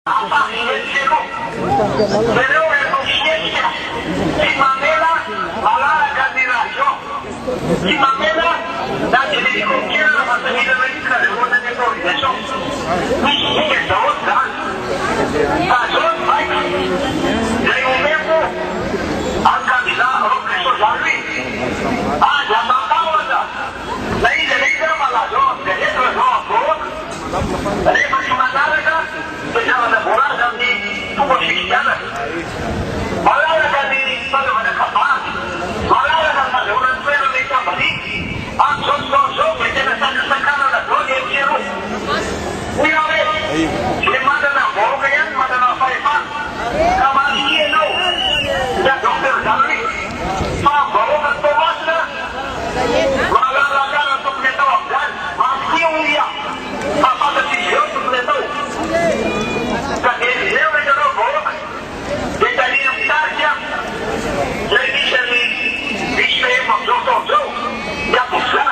Pero è coscienza, si mamela malala candidato, si mamela da che di conchiera la famiglia americana le vuole ne poi adesso mi si che sto da son vai dai un tempo anche di là ho preso salvi la mamma lei deve essere malato deve essere no lei fa una larga che già la buona di tuo cristiano malala di quando va a capare malala da una sfera di campi so che deve stare staccando da tuo e cielo qui va bene che mandano poco che mandano fare fa camani e no ya doctor Dalvi fa poco to basta malala da to che to ma chi un dia fa fatto di io to le to perché io vedo poco che da lì non taglia lei dice mi dice ma so ya pusa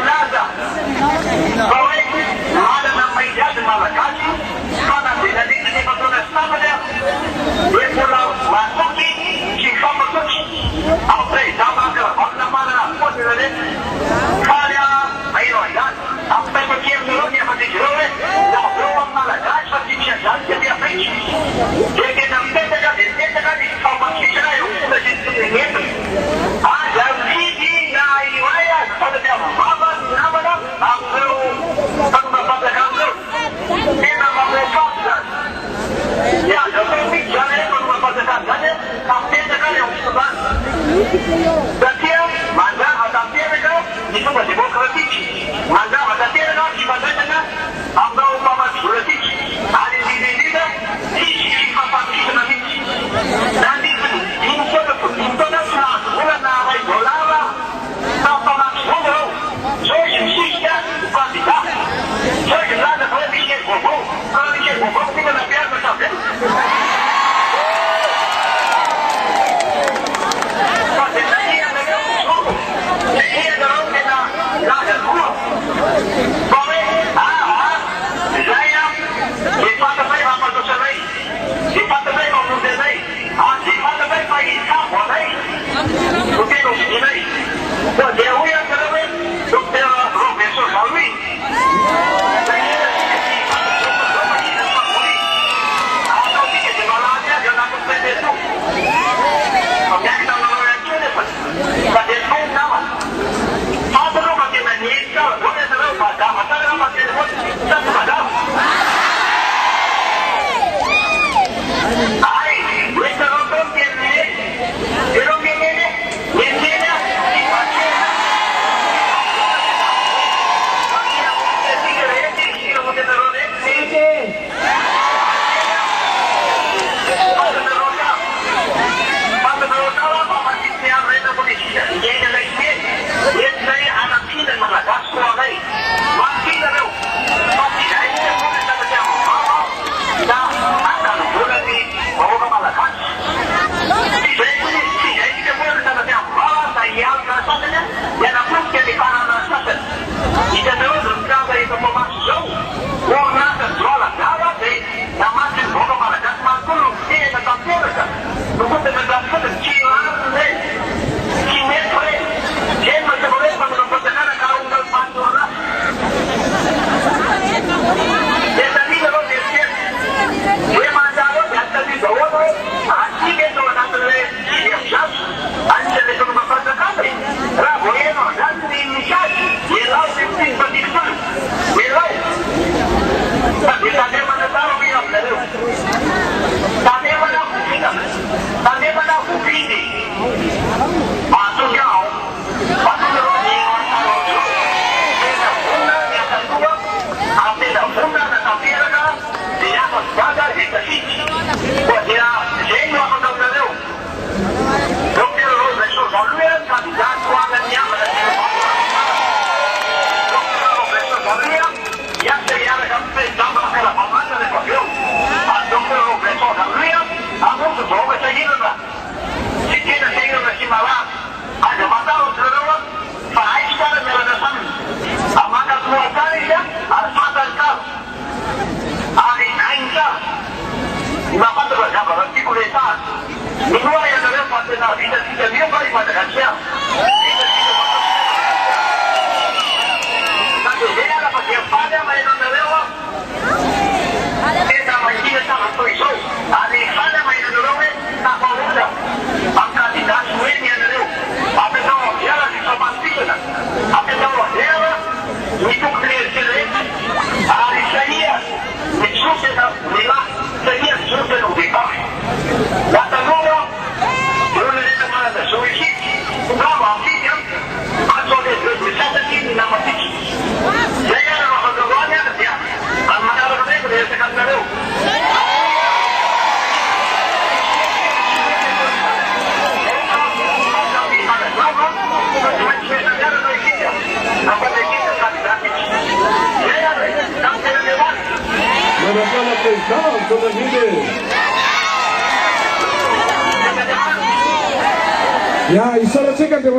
Nada. Desde na década de 90, formação eu pude desenvolvimento. A gente na Iwaia, toda minha mama, namora, a meu, tanto na fase canto, e na mamãe faz. Ya, eu tenho que já né, quando uma fase canto, né, a década eu estudar. Daqui a manda a década, isso vai ser bom para ti. Manda a década que vai dar, a meu mama para ti. Ali dividida, e para ti na ti. Dali, em toda a rua na vai rolava, não toma chuva, só existe quantidade. Só que nada foi de que bobo, fica na perna também. Ya, y solo chécate,